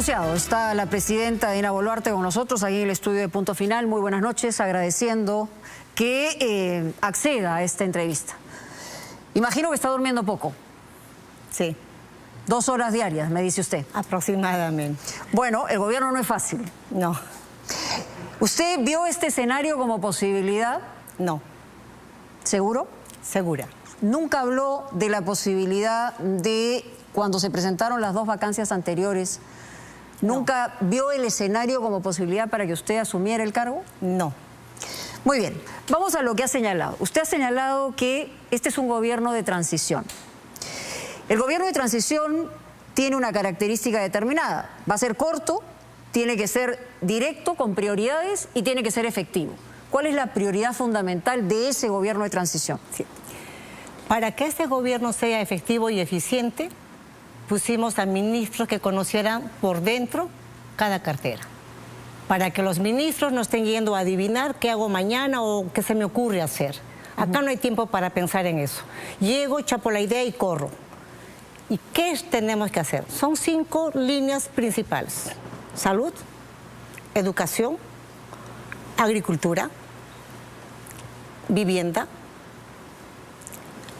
anunciado, está la presidenta Dina Boluarte con nosotros aquí en el estudio de Punto Final. Muy buenas noches, agradeciendo que acceda a esta entrevista. Imagino que está durmiendo poco. Sí. 2 horas diarias, me dice usted. Aproximadamente. Bueno, el gobierno no es fácil. No. ¿Usted vio este escenario como posibilidad? No. ¿Seguro? Segura. ¿Nunca habló de la posibilidad de, cuando se presentaron las 2 vacancias anteriores, nunca vio el escenario como posibilidad para que usted asumiera el cargo? No. Muy bien, vamos a lo que ha señalado. Usted ha señalado que este es un gobierno de transición. El gobierno de transición tiene una característica determinada. Va a ser corto, tiene que ser directo, con prioridades y tiene que ser efectivo. ¿Cuál es la prioridad fundamental de ese gobierno de transición? Sí. Para que este gobierno sea efectivo y eficiente, pusimos a ministros que conocieran por dentro cada cartera. Para que los ministros no estén yendo a adivinar qué hago mañana o qué se me ocurre hacer. Acá no hay tiempo para pensar en eso. Llego, chapo la idea y corro. ¿Y qué tenemos que hacer? Son 5 líneas principales. Salud, educación, agricultura, vivienda.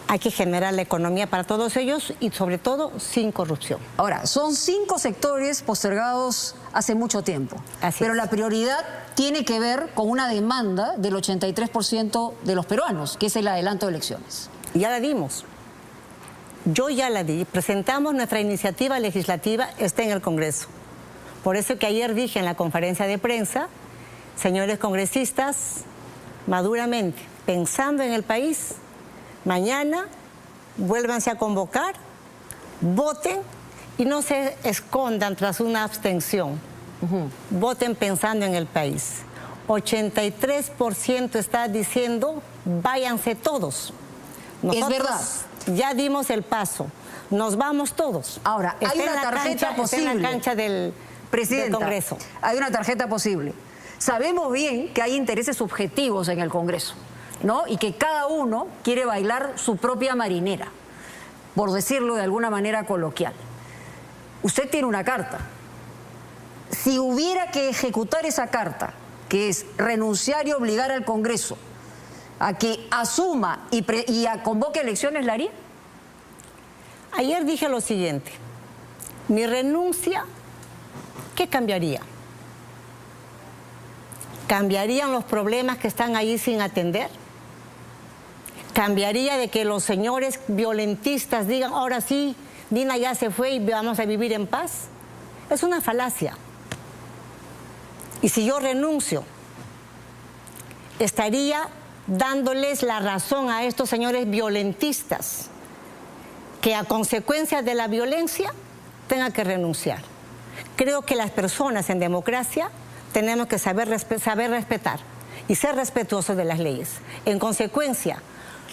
Hay que generar la economía para todos ellos y sobre todo sin corrupción. Ahora, son 5 sectores postergados hace mucho tiempo. Pero la prioridad tiene que ver con una demanda del 83% de los peruanos, que es el adelanto de elecciones. Ya la dimos. Yo ya la di. Presentamos nuestra iniciativa legislativa, está en el Congreso. Por eso que ayer dije en la conferencia de prensa, señores congresistas, maduramente, pensando en el país, mañana vuélvanse a convocar, voten y no se escondan tras una abstención. Voten pensando en el país. 83% está diciendo váyanse todos. Nosotros es verdad. Ya dimos el paso. Nos vamos todos. Ahora, hay una tarjeta posible. Está en la cancha del Congreso. Hay una tarjeta posible. Sabemos bien que hay intereses subjetivos en el Congreso, ¿no? Y que cada uno quiere bailar su propia marinera, por decirlo de alguna manera coloquial. Usted tiene una carta. Si hubiera que ejecutar esa carta, que es renunciar y obligar al Congreso a que asuma y convoque elecciones, ¿la haría? Ayer dije lo siguiente. Mi renuncia, ¿qué cambiaría? ¿Cambiarían los problemas que están ahí sin atender? ¿Cambiaría de que los señores violentistas digan, ahora sí, Dina ya se fue y vamos a vivir en paz? Es una falacia. Y si yo renuncio, estaría dándoles la razón a estos señores violentistas que a consecuencia de la violencia tengan que renunciar. Creo que las personas en democracia tenemos que saber respetar y ser respetuosos de las leyes. En consecuencia,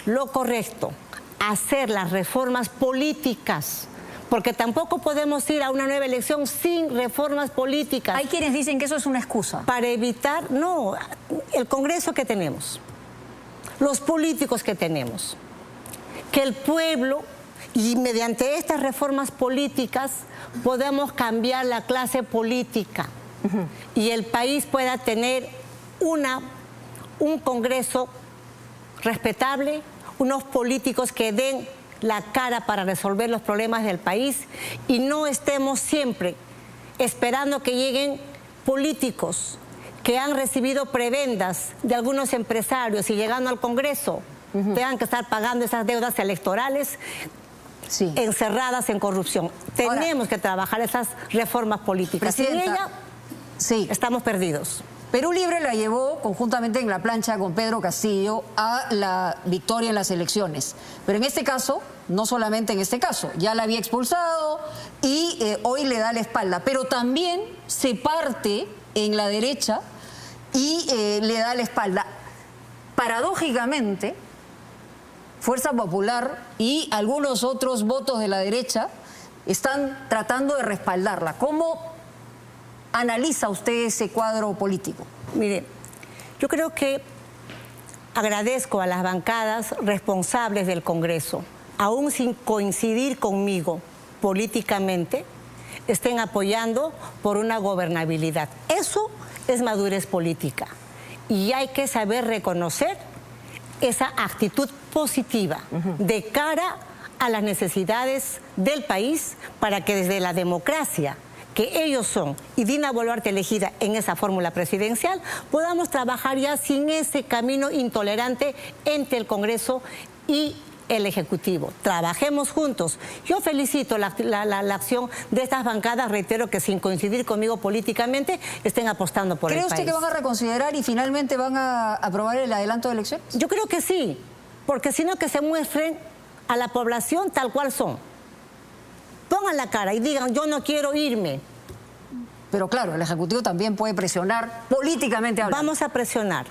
lo correcto, hacer las reformas políticas, porque tampoco podemos ir a una nueva elección sin reformas políticas. Hay quienes dicen que eso es una excusa. Para evitar, no, el Congreso que tenemos, los políticos que tenemos, que el pueblo, y mediante estas reformas políticas, podemos cambiar la clase política y el país pueda tener un Congreso respetable, unos políticos que den la cara para resolver los problemas del país y no estemos siempre esperando que lleguen políticos que han recibido prebendas de algunos empresarios y llegando al Congreso tengan que estar pagando esas deudas electorales encerradas en corrupción. Tenemos que trabajar esas reformas políticas. Sin ella, estamos perdidos. Perú Libre la llevó conjuntamente en la plancha con Pedro Castillo a la victoria en las elecciones. Pero en este caso, no solamente en este caso, ya la había expulsado y hoy le da la espalda. Pero también se parte en la derecha y le da la espalda. Paradójicamente, Fuerza Popular y algunos otros votos de la derecha están tratando de respaldarla. ¿Cómo analiza usted ese cuadro político? Mire, yo creo que agradezco a las bancadas responsables del Congreso, aún sin coincidir conmigo políticamente, estén apoyando por una gobernabilidad. Eso es madurez política y hay que saber reconocer esa actitud positiva de cara a las necesidades del país para que desde la democracia que ellos son y Dina Boluarte elegida en esa fórmula presidencial, podamos trabajar ya sin ese camino intolerante entre el Congreso y el Ejecutivo. Trabajemos juntos. Yo felicito la acción de estas bancadas, reitero que sin coincidir conmigo políticamente, estén apostando por el país. ¿Cree usted que van a reconsiderar y finalmente van a aprobar el adelanto de elecciones? Yo creo que sí, porque sino que se muestren a la población tal cual son. Pongan la cara y digan, yo no quiero irme. Pero claro, el Ejecutivo también puede presionar políticamente hablando. Vamos a presionar.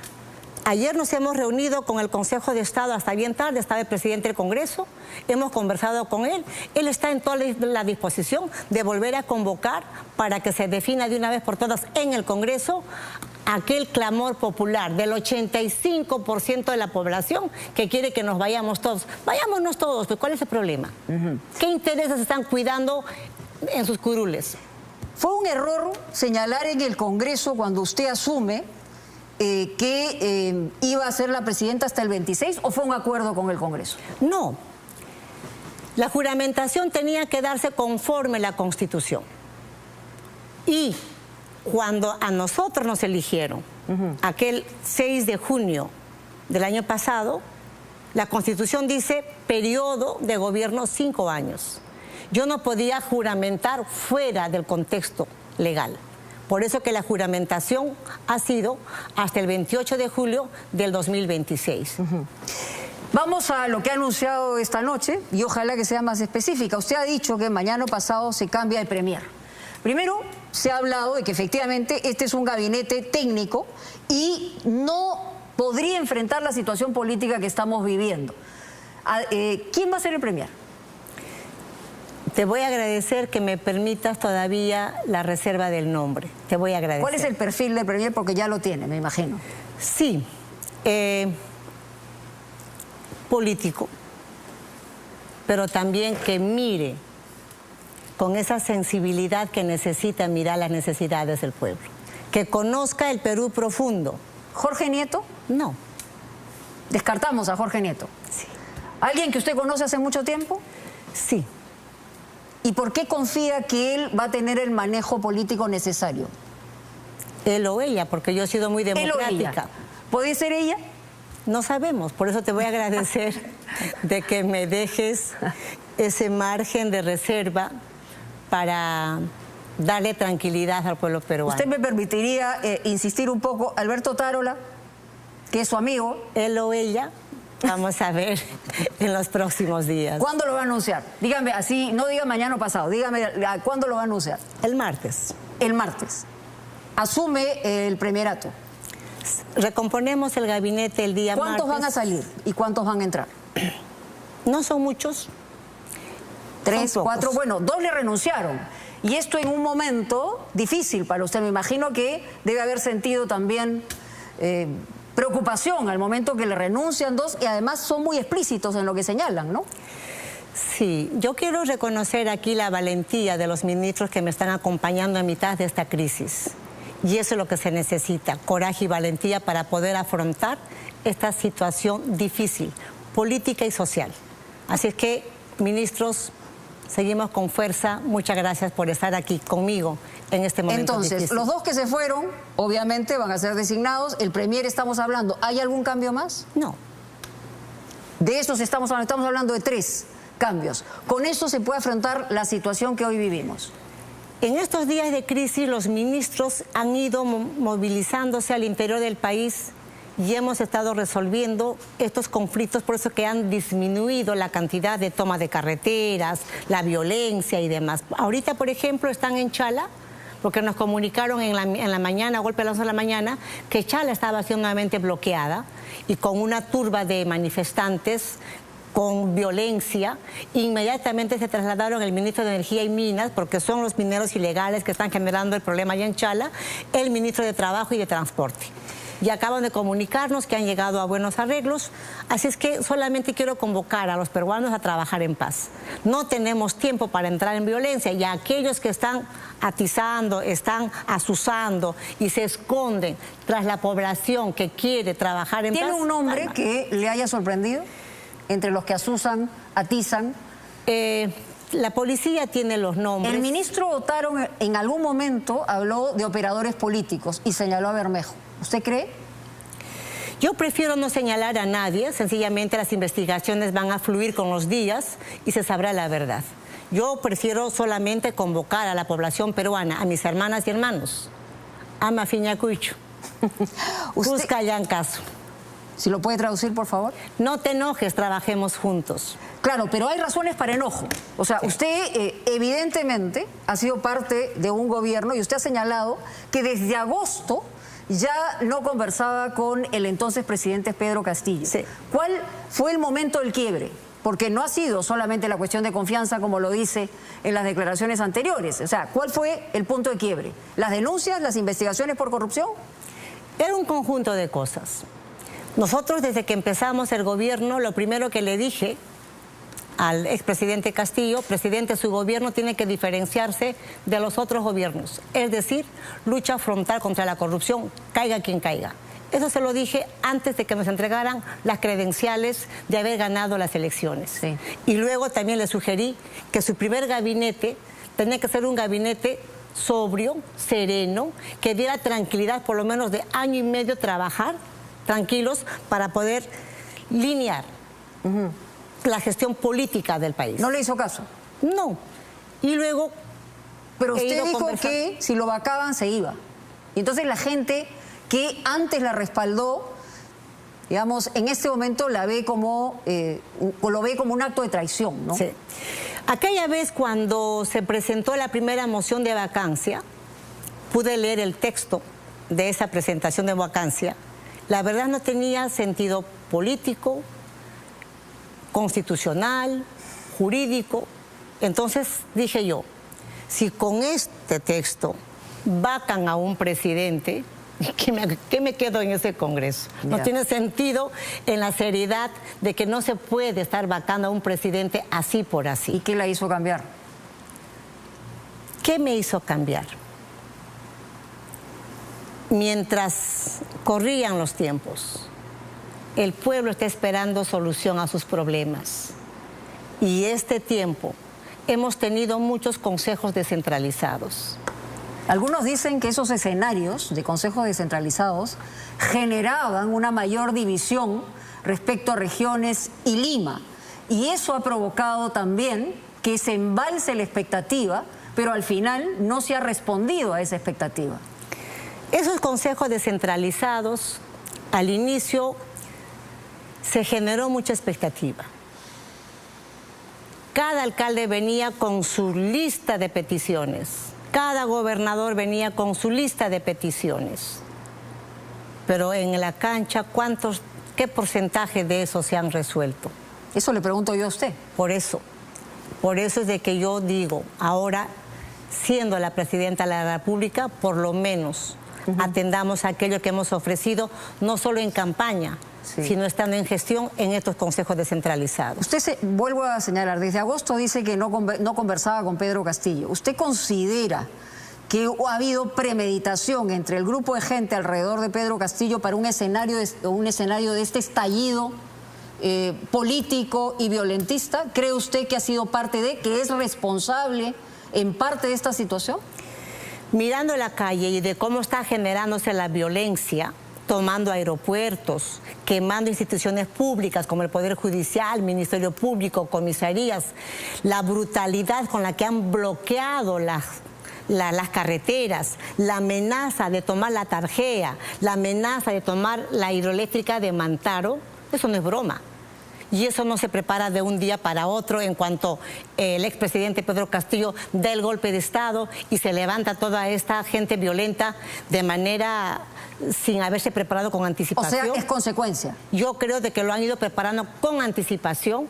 Ayer nos hemos reunido con el Consejo de Estado hasta bien tarde, estaba el presidente del Congreso, hemos conversado con él. Él está en toda la disposición de volver a convocar para que se defina de una vez por todas en el Congreso aquel clamor popular del 85% de la población que quiere que nos vayamos todos. Vayámonos todos, pues ¿cuál es el problema? ¿Qué intereses están cuidando en sus curules? ¿Fue un error señalar en el Congreso cuando usted asume que iba a ser la presidenta hasta el 26 o fue un acuerdo con el Congreso? No. La juramentación tenía que darse conforme a la Constitución. Y cuando a nosotros nos eligieron, aquel 6 de junio del año pasado, la Constitución dice periodo de gobierno 5 años. Yo no podía juramentar fuera del contexto legal. Por eso que la juramentación ha sido hasta el 28 de julio del 2026. Vamos a lo que ha anunciado esta noche y ojalá que sea más específica. Usted ha dicho que mañana pasado se cambia el premier. Primero, se ha hablado de que efectivamente este es un gabinete técnico y no podría enfrentar la situación política que estamos viviendo. ¿Quién va a ser el premier? Te voy a agradecer que me permitas todavía la reserva del nombre. Te voy a agradecer. ¿Cuál es el perfil del premier? Porque ya lo tiene, me imagino. Sí. Político, pero también que mire con esa sensibilidad que necesita mirar las necesidades del pueblo. Que conozca el Perú profundo. ¿Jorge Nieto? No. Descartamos a Jorge Nieto. Sí. ¿Alguien que usted conoce hace mucho tiempo? Sí. ¿Y por qué confía que él va a tener el manejo político necesario? Él o ella, porque yo he sido muy democrática. Él o ella. ¿Puede ser ella? No sabemos, por eso te voy a agradecer de que me dejes ese margen de reserva para darle tranquilidad al pueblo peruano. ¿Usted me permitiría insistir un poco? Alberto Tarola, que es su amigo. Él o ella, vamos a ver en los próximos días. ¿Cuándo lo va a anunciar? Dígame así, no diga mañana o pasado, dígame ¿cuándo lo va a anunciar? El martes. El martes. Asume el premierato. Recomponemos el gabinete el día martes. ¿Cuántos van a salir y cuántos van a entrar? No son muchos. 3, 4, bueno, 2 le renunciaron. Y esto en un momento difícil para usted. Me imagino que debe haber sentido también preocupación al momento que le renuncian 2 y además son muy explícitos en lo que señalan, ¿no? Sí, yo quiero reconocer aquí la valentía de los ministros que me están acompañando a mitad de esta crisis. Y eso es lo que se necesita, coraje y valentía para poder afrontar esta situación difícil, política y social. Así es que, ministros, seguimos con fuerza. Muchas gracias por estar aquí conmigo en este momento Entonces, difícil. los 2 que se fueron, obviamente van a ser designados. El premier estamos hablando. ¿Hay algún cambio más? No. De esos estamos hablando de 3 cambios. ¿Con eso se puede afrontar la situación que hoy vivimos? En estos días de crisis los ministros han ido movilizándose al interior del país y hemos estado resolviendo estos conflictos, por eso que han disminuido la cantidad de toma de carreteras, la violencia y demás. Ahorita, por ejemplo, están en Chala, porque nos comunicaron en la mañana, a golpe de las 11 de la mañana, que Chala estaba siendo nuevamente bloqueada y con una turba de manifestantes con violencia. Inmediatamente se trasladaron el ministro de Energía y Minas, porque son los mineros ilegales que están generando el problema allá en Chala, el ministro de Trabajo y de Transporte. y acaban de comunicarnos que han llegado a buenos arreglos. Así es que solamente quiero convocar a los peruanos a trabajar en paz. No tenemos tiempo para entrar en violencia, y a aquellos que están atizando, están azuzando y se esconden tras la población que quiere trabajar en paz. ¿Tiene un nombre que le haya sorprendido entre los que azuzan, atizan? La policía tiene los nombres. El ministro Otaro en algún momento habló de operadores políticos y señaló a Bermejo. ¿Usted cree? Yo prefiero no señalar a nadie, sencillamente las investigaciones van a fluir con los días y se sabrá la verdad. Yo prefiero solamente convocar a la población peruana, a mis hermanas y hermanos. Ama Fiñacuicho. Busca Yancaso. Si lo puede traducir, por favor. No te enojes, trabajemos juntos. Claro, pero hay razones para enojo. O sea, usted evidentemente ha sido parte de un gobierno y usted ha señalado que desde agosto ya no conversaba con el entonces presidente Pedro Castillo. Sí. ¿Cuál fue el momento del quiebre? Porque no ha sido solamente la cuestión de confianza, como lo dice en las declaraciones anteriores. O sea, ¿cuál fue el punto de quiebre? ¿Las denuncias, las investigaciones por corrupción? Era un conjunto de cosas. Nosotros, desde que empezamos el gobierno, lo primero que le dije al expresidente Castillo: presidente, su gobierno tiene que diferenciarse de los otros gobiernos. Es decir, lucha frontal contra la corrupción, caiga quien caiga. Eso se lo dije antes de que nos entregaran las credenciales de haber ganado las elecciones. Sí. Y luego también le sugerí que su primer gabinete tenía que ser un gabinete sobrio, sereno, que diera tranquilidad, por lo menos de año y medio trabajar tranquilos para poder linear la gestión política del país. ¿No le hizo caso? No. Y luego... Pero usted dijo que si lo vacaban se iba. Y entonces la gente que antes la respaldó, digamos, en este momento la ve como, lo ve como un acto de traición, ¿no? Sí. Aquella vez cuando se presentó la primera moción de vacancia, pude leer el texto de esa presentación de vacancia. La verdad no tenía sentido político, constitucional, jurídico. Entonces dije yo, si con este texto vacan a un presidente, ¿qué me quedo en ese Congreso? No tiene sentido en la seriedad de que no se puede estar vacando a un presidente así por así. ¿Y qué la hizo cambiar? ¿Qué me hizo cambiar? Mientras corrían los tiempos, el pueblo está esperando solución a sus problemas. Y este tiempo hemos tenido muchos consejos descentralizados. Algunos dicen que esos escenarios de consejos descentralizados generaban una mayor división respecto a regiones y Lima. Y eso ha provocado también que se embalse la expectativa, pero al final no se ha respondido a esa expectativa. Esos consejos descentralizados, al inicio, se generó mucha expectativa. Cada alcalde venía con su lista de peticiones. Cada gobernador venía con su lista de peticiones. Pero en la cancha, ¿qué porcentaje de eso se han resuelto? Eso le pregunto yo a usted. Por eso es de que yo digo, ahora, siendo la presidenta de la República, por lo menos atendamos aquello que hemos ofrecido, no solo en campaña, sino estando en gestión en estos consejos descentralizados. Usted, vuelvo a señalar, desde agosto dice que no conversaba con Pedro Castillo. ¿Usted considera que ha habido premeditación entre el grupo de gente alrededor de Pedro Castillo para un escenario de este estallido político y violentista? ¿Cree usted que ha sido parte que es responsable en parte de esta situación? Mirando la calle y de cómo está generándose la violencia, tomando aeropuertos, quemando instituciones públicas como el Poder Judicial, Ministerio Público, comisarías, la brutalidad con la que han bloqueado las carreteras, la amenaza de tomar la Tarjea, la amenaza de tomar la hidroeléctrica de Mantaro, eso no es broma. Y eso no se prepara de un día para otro en cuanto el expresidente Pedro Castillo da el golpe de Estado y se levanta toda esta gente violenta de manera sin haberse preparado con anticipación. O sea, es consecuencia. Yo creo de que lo han ido preparando con anticipación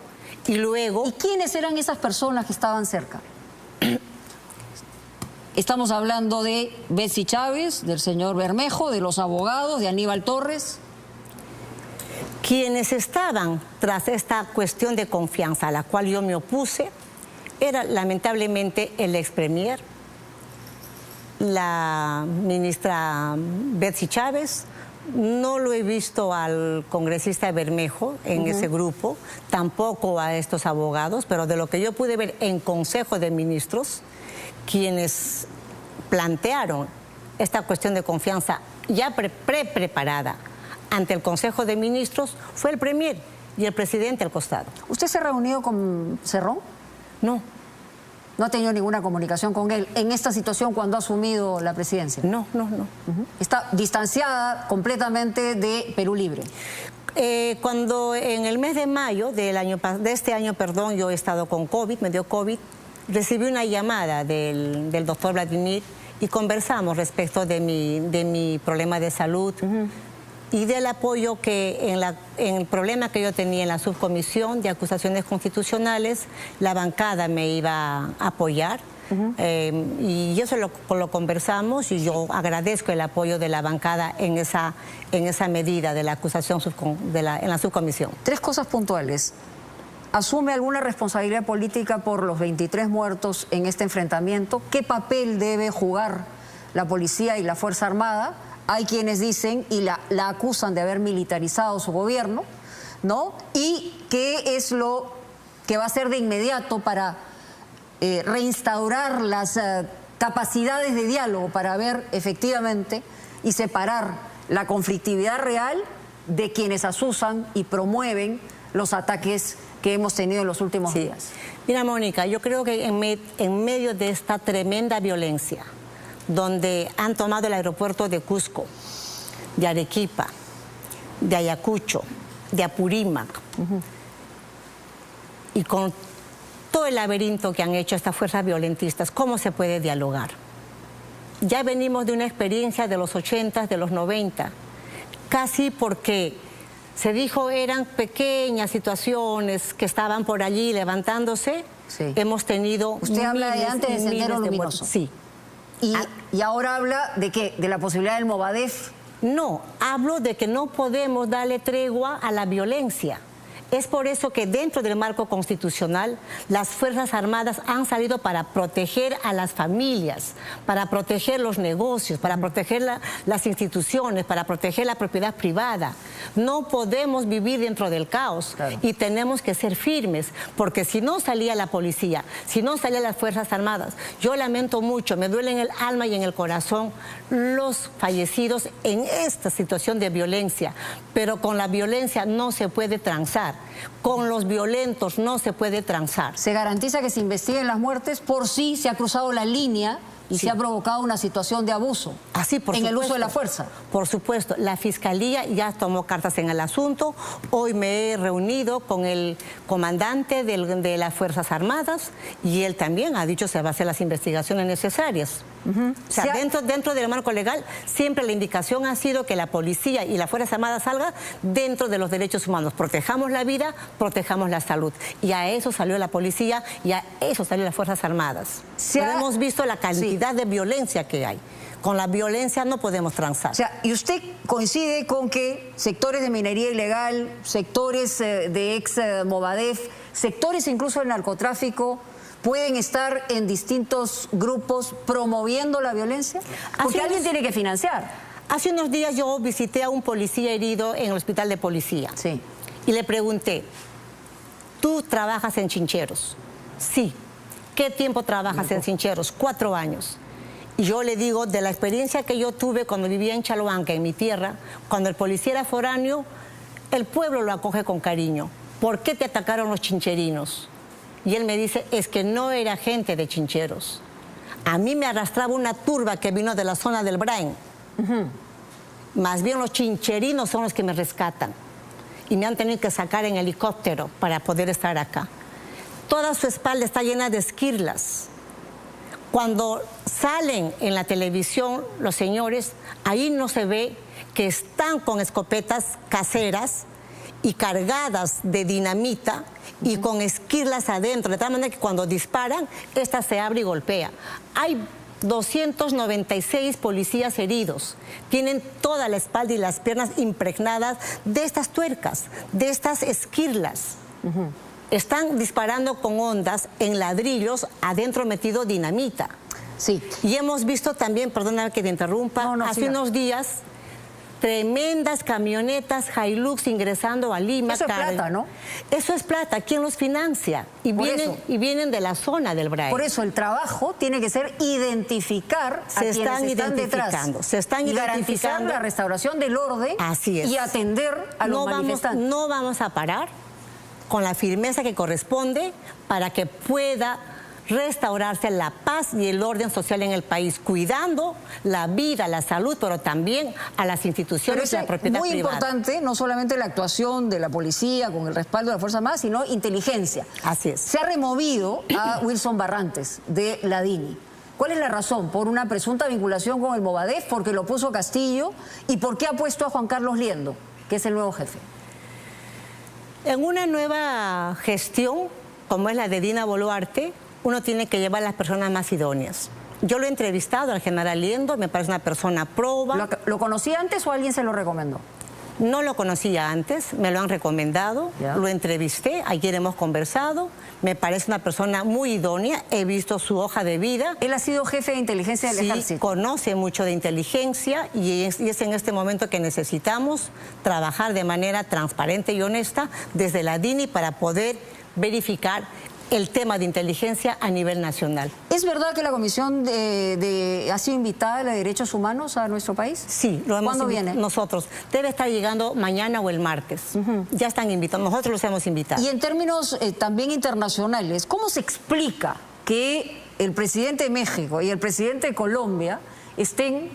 y luego... ¿Y quiénes eran esas personas que estaban cerca? Estamos hablando de Betsy Chávez, del señor Bermejo, de los abogados, de Aníbal Torres. Quienes estaban tras esta cuestión de confianza a la cual yo me opuse era lamentablemente el ex premier, la ministra Betsy Chávez. No lo he visto al congresista Bermejo en ese grupo, tampoco a estos abogados, pero de lo que yo pude ver en Consejo de Ministros, quienes plantearon esta cuestión de confianza ya preparada ante el Consejo de Ministros fue el Premier y el presidente al costado. ¿Usted se ha reunido con Cerrón? No. ¿No ha tenido ninguna comunicación con él en esta situación cuando ha asumido la presidencia? No. Está distanciada completamente de Perú Libre. Cuando en el mes de mayo de este año, yo he estado con COVID, me dio COVID, recibí una llamada del doctor Vladimir y conversamos respecto de mi problema de salud y del apoyo que en el problema que yo tenía en la subcomisión de acusaciones constitucionales, la bancada me iba a apoyar. Y eso lo conversamos y yo agradezco el apoyo de la bancada en esa medida de la acusación en la subcomisión. 3 cosas puntuales. ¿Asume alguna responsabilidad política por los 23 muertos en este enfrentamiento? ¿Qué papel debe jugar la policía y la Fuerza Armada? Hay quienes dicen y la acusan de haber militarizado su gobierno, ¿no? ¿Y qué es lo que va a hacer de inmediato para reinstaurar las capacidades de diálogo para ver efectivamente y separar la conflictividad real de quienes asusan y promueven los ataques que hemos tenido en los últimos días? Mira, Mónica, yo creo que en medio de esta tremenda violencia, donde han tomado el aeropuerto de Cusco, de Arequipa, de Ayacucho, de Apurímac, y con todo el laberinto que han hecho estas fuerzas violentistas, ¿cómo se puede dialogar? Ya venimos de una experiencia de los 80, de los 90, casi porque se dijo eran pequeñas situaciones que estaban por allí levantándose. Sí. Hemos tenido Usted habla de antes de Sendero Luminoso. Sí. ¿Y ahora habla de qué? ¿De la posibilidad del Movadef? No, hablo de que no podemos darle tregua a la violencia. Es por eso que dentro del marco constitucional las Fuerzas Armadas han salido para proteger a las familias, para proteger los negocios, para proteger las instituciones, para proteger la propiedad privada. No podemos vivir dentro del caos, claro, y tenemos que ser firmes, porque si no salía la policía, si no salían las Fuerzas Armadas, yo lamento mucho, me duele en el alma y en el corazón los fallecidos en esta situación de violencia, pero con la violencia no se puede transar. Con los violentos no se puede transar. ¿Se garantiza que se investiguen las muertes por si se ha cruzado la línea y se ha provocado una situación de abuso en el uso de la fuerza? Por supuesto, la Fiscalía ya tomó cartas en el asunto. Hoy me he reunido con el comandante de las Fuerzas Armadas y él también ha dicho que se va a hacer las investigaciones necesarias. O sea, dentro del marco legal, siempre la indicación ha sido que la policía y las Fuerzas Armadas salgan dentro de los derechos humanos. Protejamos la vida, protejamos la salud. Y a eso salió la policía y a eso salió las Fuerzas Armadas. Pero hemos visto la cantidad de violencia que hay. Con la violencia no podemos transar. O sea, ¿y usted coincide con que sectores de minería ilegal, sectores de ex Movadef, sectores incluso del narcotráfico, pueden estar en distintos grupos promoviendo la violencia? Porque alguien tiene que financiar. Hace unos días yo visité a un policía herido en el hospital de policía. Sí. Y le pregunté, ¿tú trabajas en Chincheros? Sí. ¿Qué tiempo trabajas en Chincheros? 4 años. Y yo le digo, de la experiencia que yo tuve cuando vivía en Chaloanca, en mi tierra, cuando el policía era foráneo, el pueblo lo acoge con cariño. ¿Por qué te atacaron los chincherinos? Y él me dice, es que no era gente de Chincheros. A mí me arrastraba una turba que vino de la zona del Brain. Más bien los chincherinos son los que me rescatan. Y me han tenido que sacar en helicóptero para poder estar acá. Toda su espalda está llena de esquirlas. Cuando salen en la televisión los señores, ahí no se ve que están con escopetas caseras y cargadas de dinamita y con esquirlas adentro, de tal manera que cuando disparan, esta se abre y golpea. Hay 296 policías heridos. Tienen toda la espalda y las piernas impregnadas de estas tuercas, de estas esquirlas. Están disparando con ondas en ladrillos, adentro metido dinamita. Sí. Y hemos visto también, perdóname que te interrumpa, hace unos días, tremendas camionetas Hilux ingresando a Lima. Eso es plata, ¿no? Eso es plata. ¿Quién los financia? Y vienen de la zona del BRAE. Por eso el trabajo tiene que ser identificar a quienes están detrás. Se están y identificando. Garantizar la restauración del orden. Así es. Y atender a los manifestantes. No vamos a parar con la firmeza que corresponde para que pueda restaurarse la paz y el orden social en el país, cuidando la vida, la salud, pero también a las instituciones y la propiedad privada. Muy importante, no solamente la actuación de la policía con el respaldo de la Fuerza Armada, sino inteligencia. Así es. Se ha removido a Wilson Barrantes de la DINI. ¿Cuál es la razón? ¿Por una presunta vinculación con el Movadef? ¿Porque lo puso Castillo? ¿Y por qué ha puesto a Juan Carlos Liendo, que es el nuevo jefe? En una nueva gestión, como es la de Dina Boluarte, uno tiene que llevar a las personas más idóneas. Yo lo he entrevistado al general Liendo, me parece una persona proba. ¿Lo conocía antes o alguien se lo recomendó? No lo conocía antes, me lo han recomendado, lo entrevisté, ayer hemos conversado, me parece una persona muy idónea, he visto su hoja de vida. Él ha sido jefe de inteligencia del ejército. Sí, conoce mucho de inteligencia y es en este momento que necesitamos trabajar de manera transparente y honesta desde la DINI para poder verificar el tema de inteligencia a nivel nacional. ¿Es verdad que la Comisión ha sido invitada de Derechos Humanos a nuestro país? Sí, lo hemos invitado. ¿Cuándo viene? Nosotros. Debe estar llegando mañana o el martes. Ya están invitados, nosotros los hemos invitado. Y en términos también internacionales, ¿cómo se explica que el presidente de México y el presidente de Colombia estén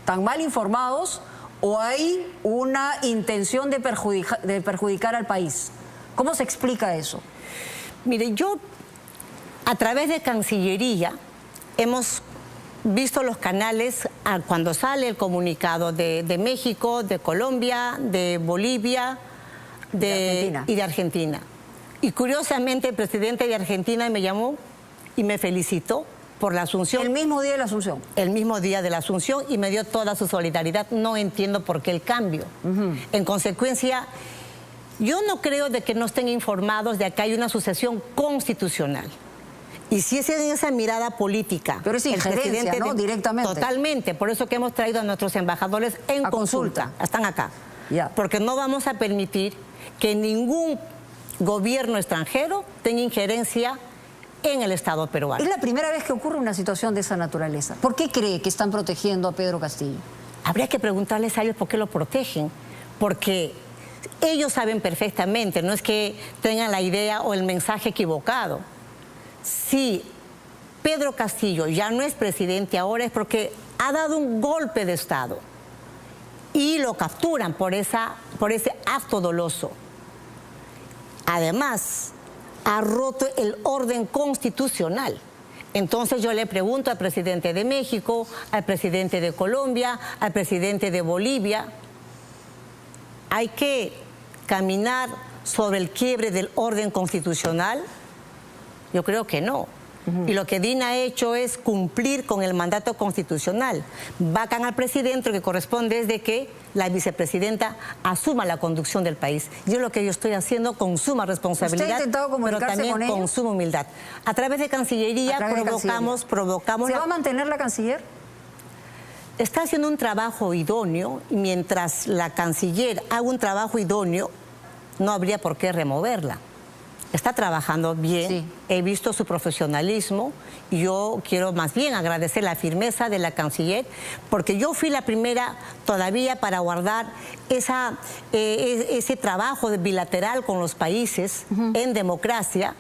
tan mal informados o hay una intención de perjudicar al país? ¿Cómo se explica eso? Mire, yo a través de Cancillería hemos visto los canales cuando sale el comunicado de México, de Colombia, de Bolivia y de Argentina. Y curiosamente el presidente de Argentina me llamó y me felicitó por la Asunción. ¿El mismo día de la Asunción? El mismo día de la Asunción y me dio toda su solidaridad. No entiendo por qué el cambio. En consecuencia, yo no creo de que no estén informados de que hay una sucesión constitucional. Y si es en esa mirada política... Pero es injerencia, ¿no? Directamente. Totalmente. Por eso que hemos traído a nuestros embajadores en consulta. Están acá. Porque no vamos a permitir que ningún gobierno extranjero tenga injerencia en el Estado peruano. Es la primera vez que ocurre una situación de esa naturaleza. ¿Por qué cree que están protegiendo a Pedro Castillo? Habría que preguntarles a ellos por qué lo protegen. Porque ellos saben perfectamente, no es que tengan la idea o el mensaje equivocado. Si Pedro Castillo ya no es presidente ahora es porque ha dado un golpe de Estado y lo capturan por ese acto doloso. Además, ha roto el orden constitucional. Entonces yo le pregunto al presidente de México, al presidente de Colombia, al presidente de Bolivia, ¿hay que caminar sobre el quiebre del orden constitucional? Yo creo que no. Y lo que Dina ha hecho es cumplir con el mandato constitucional. Vacan al presidente, lo que corresponde es de que la vicepresidenta asuma la conducción del país. Yo lo que yo estoy haciendo con suma responsabilidad, ¿usted ha intentado comunicarse pero también con suma humildad. A través de Cancillería provocamos... ¿Se va a mantener la canciller? Está haciendo un trabajo idóneo y mientras la canciller haga un trabajo idóneo, no habría por qué removerla. Está trabajando bien, he visto su profesionalismo y yo quiero más bien agradecer la firmeza de la canciller porque yo fui la primera todavía para guardar ese trabajo bilateral con los países en democracia,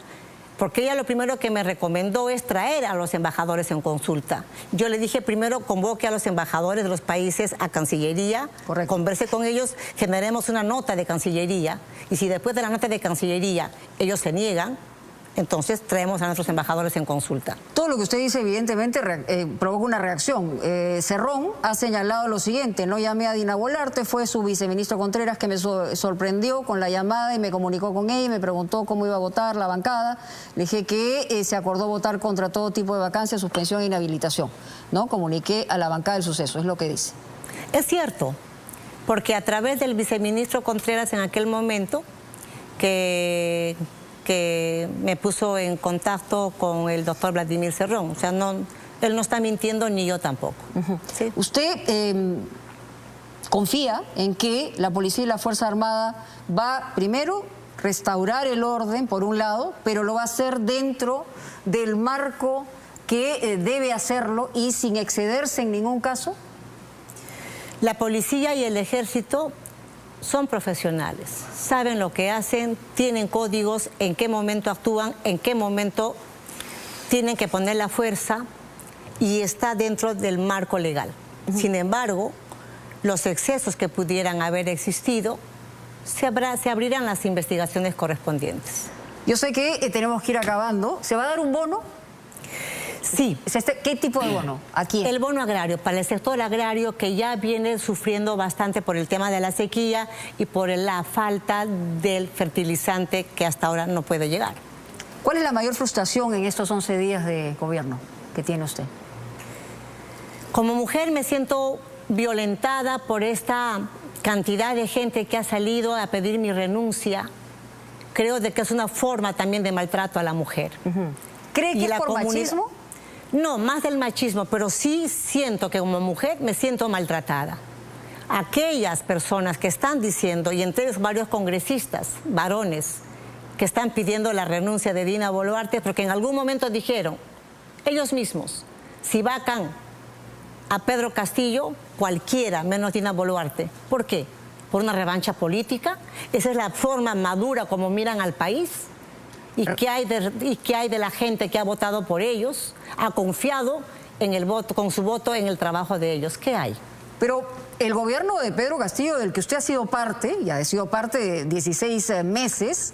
porque ella lo primero que me recomendó es traer a los embajadores en consulta. Yo le dije primero convoque a los embajadores de los países a Cancillería, converse con ellos, generemos una nota de Cancillería y si después de la nota de Cancillería ellos se niegan, entonces traemos a nuestros embajadores en consulta. Todo lo que usted dice evidentemente provoca una reacción. Cerrón ha señalado lo siguiente: no llamé a Dina Boluarte, fue su viceministro Contreras que me sorprendió con la llamada y me comunicó con ella y me preguntó cómo iba a votar la bancada. Le dije que se acordó votar contra todo tipo de vacancia, suspensión e inhabilitación, ¿no? Comuniqué a la bancada del suceso, es lo que dice. Es cierto, porque a través del viceministro Contreras en aquel momento, que me puso en contacto con el doctor Vladimir Cerrón. O sea, él no está mintiendo ni yo tampoco. ¿Sí? ¿Usted confía en que la policía y la Fuerza Armada va primero restaurar el orden, por un lado, pero lo va a hacer dentro del marco que debe hacerlo y sin excederse en ningún caso? La policía y el ejército son profesionales, saben lo que hacen, tienen códigos, en qué momento actúan, en qué momento tienen que poner la fuerza, y está dentro del marco legal. Sin embargo, los excesos que pudieran haber existido, se abrirán las investigaciones correspondientes. Yo sé que tenemos que ir acabando. ¿Se va a dar un bono? Sí. ¿Qué tipo de bono? ¿A quién? El bono agrario, para el sector agrario, que ya viene sufriendo bastante por el tema de la sequía y por la falta del fertilizante que hasta ahora no puede llegar. ¿Cuál es la mayor frustración en estos 11 días de gobierno que tiene usted? Como mujer me siento violentada por esta cantidad de gente que ha salido a pedir mi renuncia. Creo de que es una forma también de maltrato a la mujer. ¿Cree que es por machismo? No, más del machismo, pero sí siento que como mujer me siento maltratada. Aquellas personas que están diciendo, y entre ellos varios congresistas, varones, que están pidiendo la renuncia de Dina Boluarte, porque en algún momento dijeron, ellos mismos, si vacan a Pedro Castillo, cualquiera, menos Dina Boluarte. ¿Por qué? ¿Por una revancha política? ¿Esa es la forma madura como miran al país? ¿Y qué hay de la gente que ha votado por ellos, ha confiado en el voto, con su voto en el trabajo de ellos? ¿Qué hay? Pero el gobierno de Pedro Castillo, del que usted ha sido parte, y ha sido parte de 16 meses,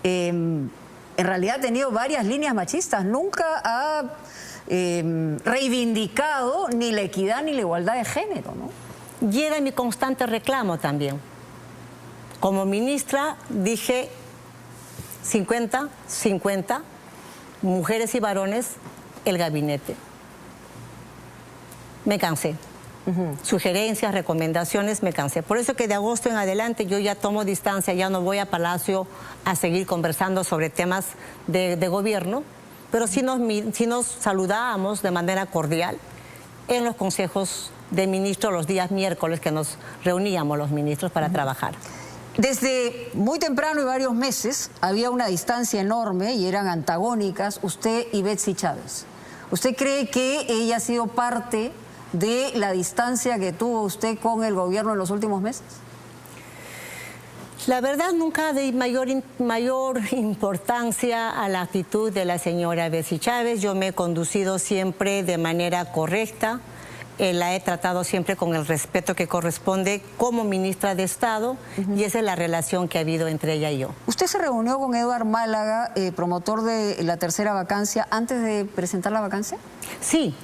en realidad ha tenido varias líneas machistas. Nunca ha reivindicado ni la equidad ni la igualdad de género, ¿no? Y era mi constante reclamo también. Como ministra dije 50-50, mujeres y varones, el gabinete. Me cansé. Sugerencias, recomendaciones, me cansé. Por eso que de agosto en adelante yo ya tomo distancia, ya no voy a Palacio a seguir conversando sobre temas de gobierno, pero sí nos saludábamos de manera cordial en los consejos de ministros los días miércoles que nos reuníamos los ministros para trabajar. Desde muy temprano y varios meses había una distancia enorme y eran antagónicas usted y Betsy Chávez. ¿Usted cree que ella ha sido parte de la distancia que tuvo usted con el gobierno en los últimos meses? La verdad, nunca de mayor importancia a la actitud de la señora Betsy Chávez. Yo me he conducido siempre de manera correcta. La he tratado siempre con el respeto que corresponde como ministra de Estado, y esa es la relación que ha habido entre ella y yo. ¿Usted se reunió con Eduard Málaga, promotor de la tercera vacancia, antes de presentar la vacancia? Sí,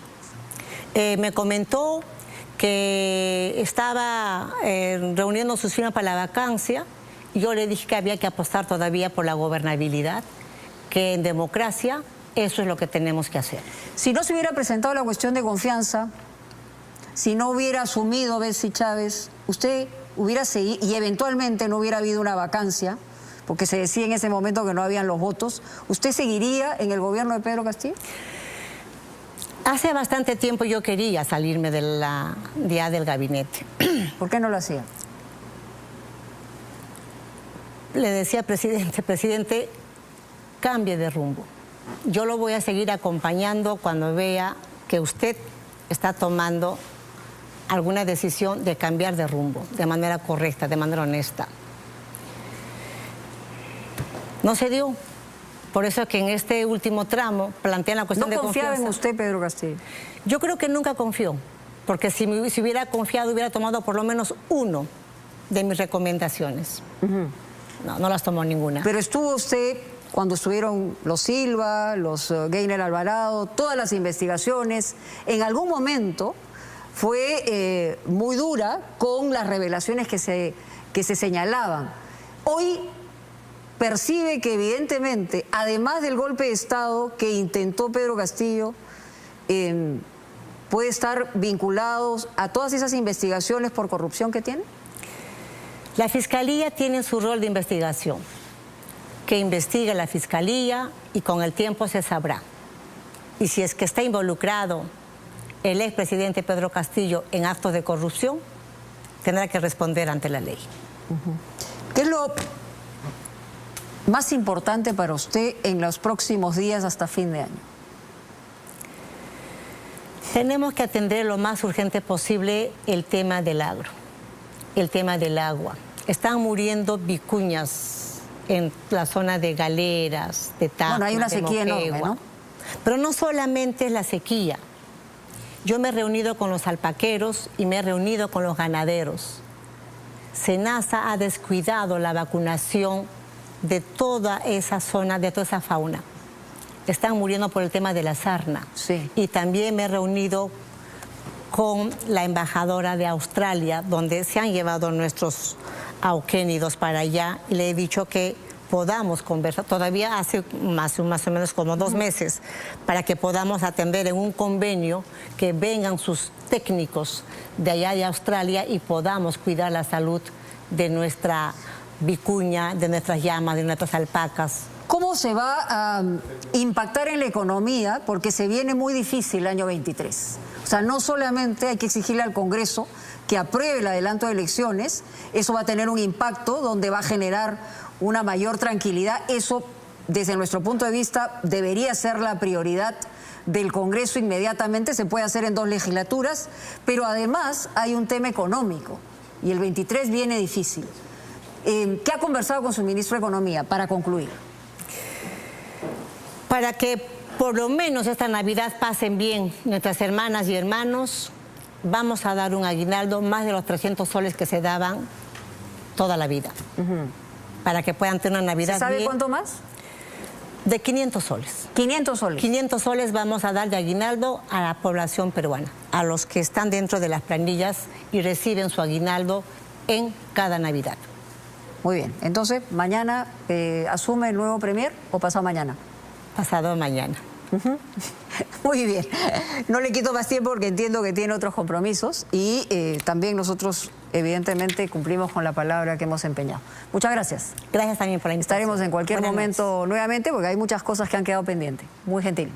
me comentó que estaba reuniendo sus firmas para la vacancia. Yo le dije que había que apostar todavía por la gobernabilidad, que en democracia eso es lo que tenemos que hacer. Si no se hubiera presentado la cuestión de confianza, si no hubiera asumido Betsy Chávez, usted hubiera seguido, y eventualmente no hubiera habido una vacancia, porque se decía en ese momento que no habían los votos, ¿usted seguiría en el gobierno de Pedro Castillo? Hace bastante tiempo yo quería salirme del gabinete. ¿Por qué no lo hacía? Le decía al presidente, cambie de rumbo. Yo lo voy a seguir acompañando cuando vea que usted está tomando alguna decisión de cambiar de rumbo, de manera correcta, de manera honesta. No se dio. Por eso es que en este último tramo plantean la cuestión de confianza. ¿No confiaba en usted, Pedro Castillo? Yo creo que nunca confió, porque si hubiera confiado, hubiera tomado por lo menos uno de mis recomendaciones. No las tomó ninguna. Pero estuvo usted cuando estuvieron los Silva, los Gainer Alvarado, todas las investigaciones, en algún momento fue muy dura con las revelaciones que se señalaban. Hoy percibe que evidentemente, además del golpe de Estado que intentó Pedro Castillo, puede estar vinculados a todas esas investigaciones por corrupción que tiene. La Fiscalía tiene su rol de investigación, que investigue la Fiscalía y con el tiempo se sabrá. Y si es que está involucrado el expresidente Pedro Castillo en actos de corrupción, tendrá que responder ante la ley. ¿Qué es lo más importante para usted en los próximos días hasta fin de año? Tenemos que atender lo más urgente posible el tema del agro, el tema del agua. Están muriendo vicuñas en la zona de Galeras, de Tacna, bueno, hay una sequía Moquegua, enorme, ¿no? Pero no solamente es la sequía. Yo me he reunido con los alpaqueros y me he reunido con los ganaderos. SENASA ha descuidado la vacunación de toda esa zona, de toda esa fauna. Están muriendo por el tema de la sarna. Sí. Y también me he reunido con la embajadora de Australia, donde se han llevado nuestros auquénidos para allá, y le he dicho que podamos conversar, todavía hace más o menos como 2 meses, para que podamos atender en un convenio que vengan sus técnicos de allá de Australia y podamos cuidar la salud de nuestra vicuña, de nuestras llamas, de nuestras alpacas. ¿Cómo se va a impactar en la economía? Porque se viene muy difícil el año 23. O sea, no solamente hay que exigirle al Congreso que apruebe el adelanto de elecciones, eso va a tener un impacto donde va a generar una mayor tranquilidad. Eso, desde nuestro punto de vista, debería ser la prioridad del Congreso inmediatamente. Se puede hacer en 2 legislaturas, pero además hay un tema económico y el 23 viene difícil. ¿Qué ha conversado con su ministro de Economía para concluir? Para que por lo menos esta Navidad pasen bien nuestras hermanas y hermanos, vamos a dar un aguinaldo más de los 300 soles que se daban toda la vida. Para que puedan tener una Navidad bien. ¿Se sabe cuánto más? De 500 soles. 500 soles. 500 soles vamos a dar de aguinaldo a la población peruana, a los que están dentro de las planillas y reciben su aguinaldo en cada Navidad. Muy bien. Entonces, ¿mañana asume el nuevo premier o pasado mañana? Pasado mañana. Muy bien. No le quito más tiempo porque entiendo que tiene otros compromisos y también nosotros, evidentemente, cumplimos con la palabra que hemos empeñado. Muchas gracias. Gracias también por la invitación. Estaremos en cualquier Buenas momento noches. nuevamente porque hay muchas cosas que han quedado pendientes. Muy gentil.